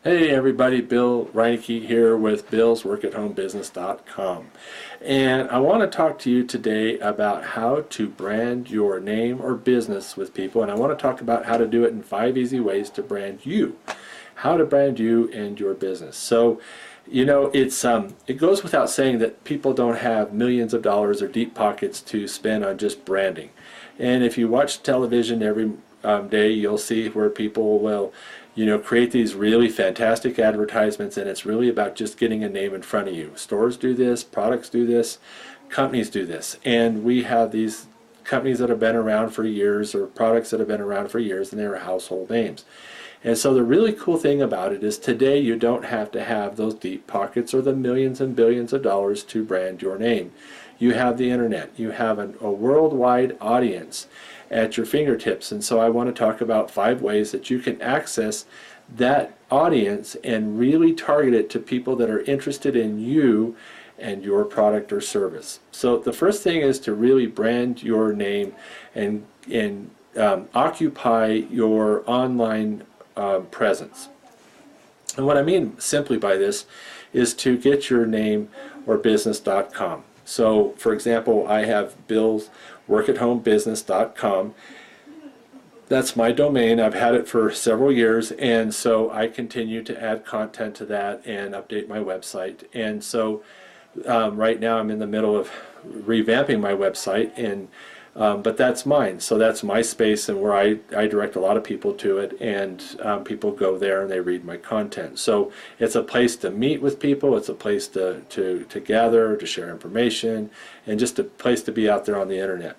Hey everybody, Bill Reineke here with BillsWorkAtHomeBusiness.com, and I want to talk to you today about how to brand your name or business with people, and I want to talk about how to do it in 5 easy ways to brand you. How to brand you and your business. So, it goes without saying that people don't have millions of dollars or deep pockets to spend on just branding. And if you watch television every day, you'll see where people will create these really fantastic advertisements, and it's really about just getting a name in front of you. Stores do this, products do this, companies do this, and we have these companies that have been around for years or products that have been around for years, and they're household names. And so the really cool thing about it is today you don't have to have those deep pockets or the millions and billions of dollars to brand your name. You have the internet. You have a worldwide audience at your fingertips. And so I want to talk about 5 ways that you can access that audience and really target it to people that are interested in you and your product or service. So the first thing is to really brand your name and occupy your online presence. And what I mean simply by this is to get your name or business.com. So for example, I have BillsWorkAtHomeBusiness.com. That's my domain. I've had it for several years, and so I continue to add content to that and update my website. And so right now I'm in the middle of revamping my website, and but that's mine. So that's my space, and where I direct a lot of people to it, and people go there and they read my content. So it's a place to meet with people, it's a place to gather, to share information, and just a place to be out there on the internet.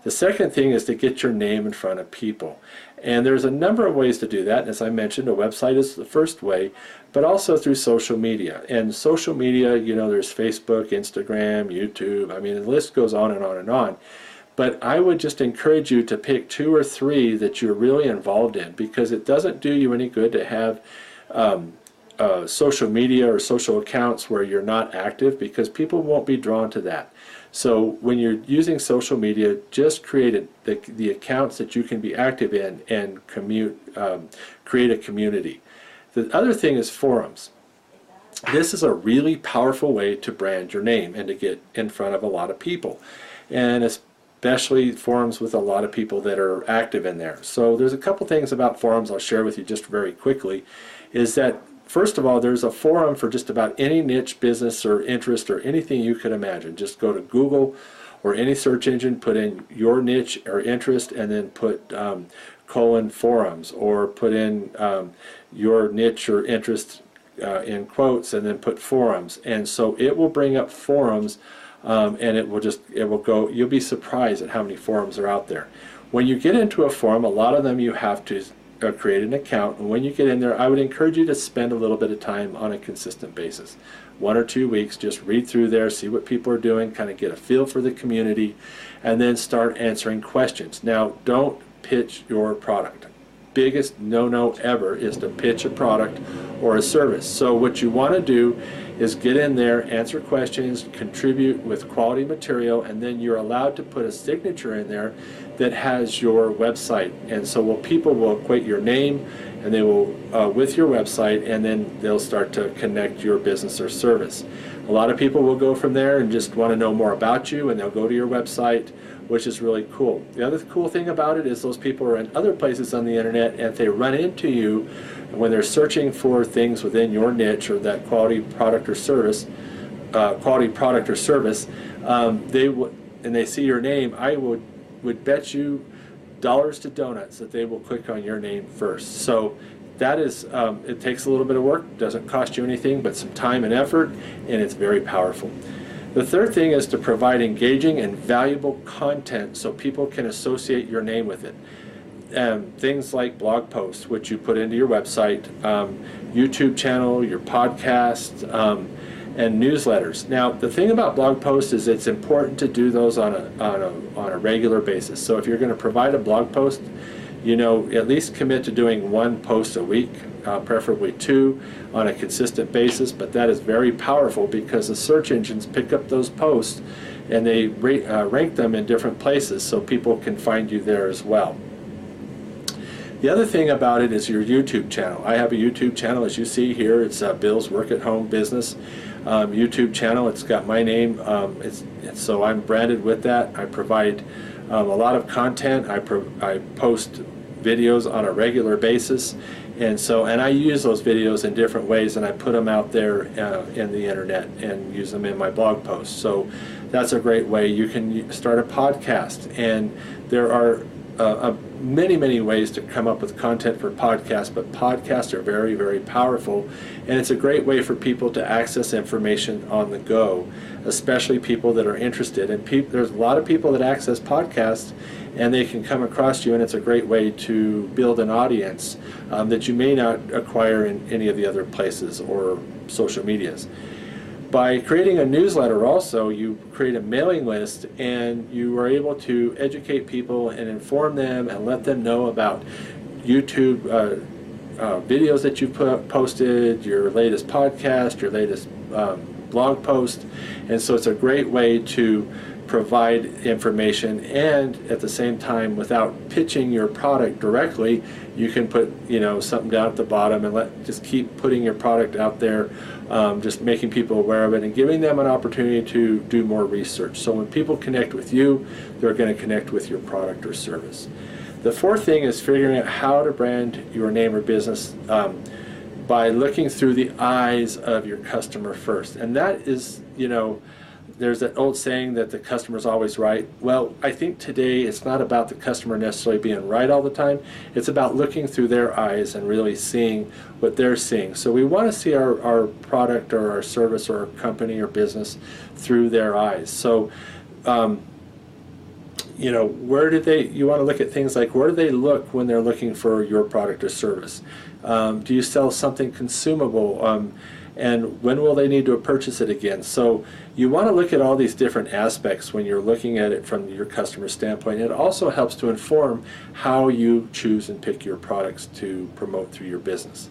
The second thing is to get your name in front of people. And there's a number of ways to do that. And as I mentioned, a website is the first way, but also through social media. And social media, there's Facebook, Instagram, YouTube. I mean, the list goes on and on and on. But I would just encourage you to pick 2 or 3 that you're really involved in, because it doesn't do you any good to have social media or social accounts where you're not active, because people won't be drawn to that. So when you're using social media, just create the accounts that you can be active in and create a community. The other thing is forums. This is a really powerful way to brand your name and to get in front of a lot of people, and especially forums with a lot of people that are active in there. So there's a couple things about forums I'll share with you just very quickly. Is that first of all, there's a forum for just about any niche business or interest or anything you could imagine. Just go to Google or any search engine, put in your niche or interest, and then put :forums, or put in your niche or interest in quotes, and then put forums. And so it will bring up forums, and it will go, you'll be surprised at how many forums are out there. When you get into a forum, a lot of them you have to create an account, and when you get in there, I would encourage you to spend a little bit of time on a consistent basis. 1 or 2 weeks, just read through there, see what people are doing, kind of get a feel for the community, and then start answering questions. Now, don't pitch your product. Biggest no-no ever is to pitch a product or a service. So what you want to do is get in there, answer questions, contribute with quality material, and then you're allowed to put a signature in there that has your website. And so people will equate your name and they will with your website, and then they'll start to connect your business or service. A lot of people will go from there and just want to know more about you, and they'll go to your website, which is really cool. The other cool thing about it is those people are in other places on the internet, and if they run into you when they're searching for things within your niche or that quality product or service, and they see your name, I would bet you dollars to donuts that they will click on your name first. So that is, it takes a little bit of work, doesn't cost you anything but some time and effort, and it's very powerful. The third thing is to provide engaging and valuable content so people can associate your name with it. Things like blog posts, which you put into your website, YouTube channel, your podcast, and newsletters. Now, the thing about blog posts is it's important to do those on a regular basis. So if you're going to provide a blog post, at least commit to doing 1 post a week, preferably 2 on a consistent basis. But that is very powerful, because the search engines pick up those posts and they rank them in different places so people can find you there as well. The other thing about it is your YouTube channel. I have a YouTube channel, as you see here. It's Bill's Work at Home Business YouTube channel. It's got my name. So I'm branded with that. I provide a lot of content. I post videos on a regular basis, and I use those videos in different ways, and I put them out there in the internet and use them in my blog posts. So that's a great way. You can start a podcast, and there are many ways to come up with content for podcasts, but podcasts are very, very powerful, and it's a great way for people to access information on the go, especially people that are interested. And there's a lot of people that access podcasts, and they can come across you, and it's a great way to build an audience that you may not acquire in any of the other places or social medias. By creating a newsletter also, you create a mailing list, and you are able to educate people and inform them and let them know about YouTube videos that you've posted, your latest podcast, your latest blog post. And so it's a great way to provide information, and at the same time, without pitching your product directly, you can put something down at the bottom and just keep putting your product out there, just making people aware of it and giving them an opportunity to do more research. So when people connect with you, they're going to connect with your product or service. The fourth thing is figuring out how to brand your name or business by looking through the eyes of your customer first. And that is, there's that old saying that the customer's always right. Well, I think today it's not about the customer necessarily being right all the time. It's about looking through their eyes and really seeing what they're seeing. So we want to see our product or our service or our company or business through their eyes. So, you want to look at things like, where do they look when they're looking for your product or service? Do you sell something consumable? And when will they need to purchase it again? So you want to look at all these different aspects when you're looking at it from your customer standpoint. It also helps to inform how you choose and pick your products to promote through your business.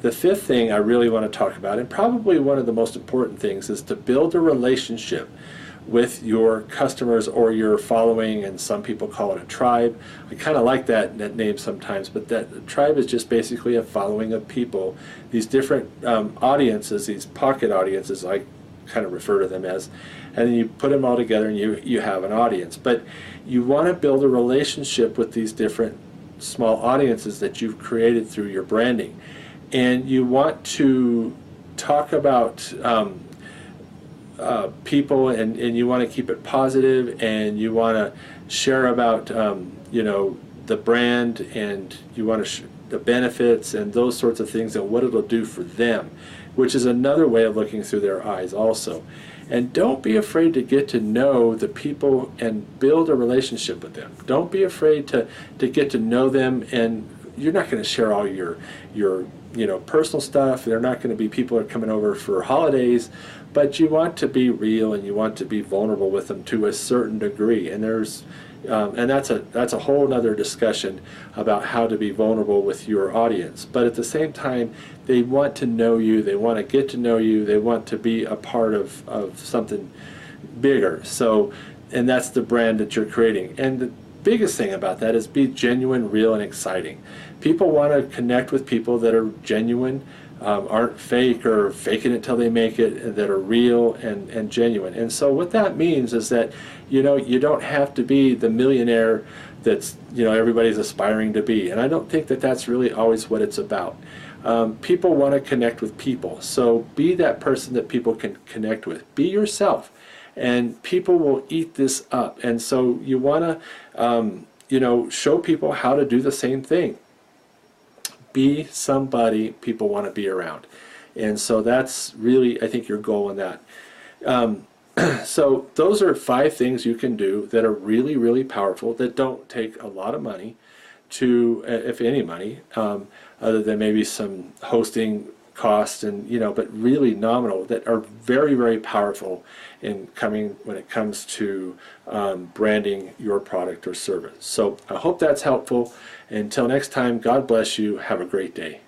The fifth thing I really want to talk about, and probably one of the most important things, is to build a relationship with your customers or your following, and some people call it a tribe. I kind of like that name sometimes, but that tribe is just basically a following of people, these different audiences, these pocket audiences, I kind of refer to them as, and then you put them all together and you have an audience. But you want to build a relationship with these different small audiences that you've created through your branding, and you want to talk about people, and you want to keep it positive, and you want to share about the brand, and you want to the benefits and those sorts of things and what it'll do for them, which is another way of looking through their eyes also. And don't be afraid to get to know the people and build a relationship with them. Don't be afraid to get to know them, and you're not going to share all your personal stuff. They're not going to be people that are coming over for holidays, but you want to be real and you want to be vulnerable with them to a certain degree. And that's a whole other discussion about how to be vulnerable with your audience. But at the same time, they want to know you, they want to get to know you, they want to be a part of something bigger. So, and that's the brand that you're creating. And the biggest thing about that is be genuine, real, and exciting. People want to connect with people that are genuine, aren't fake or faking it till they make it, that are real and genuine. And so what that means is that you don't have to be the millionaire that's everybody's aspiring to be. And I don't think that that's really always what it's about. People want to connect with people, so be that person that people can connect with. Be yourself, and people will eat this up. And so you want to show people how to do the same thing. Be somebody people want to be around. And so that's really, I think, your goal in that. So those are 5 things you can do that are really, really powerful, that don't take a lot of money to, if any money, other than maybe some hosting costs, and but really nominal, that are very, very powerful when it comes to branding your product or service. So I hope that's helpful. Until next time, God bless you. Have a great day.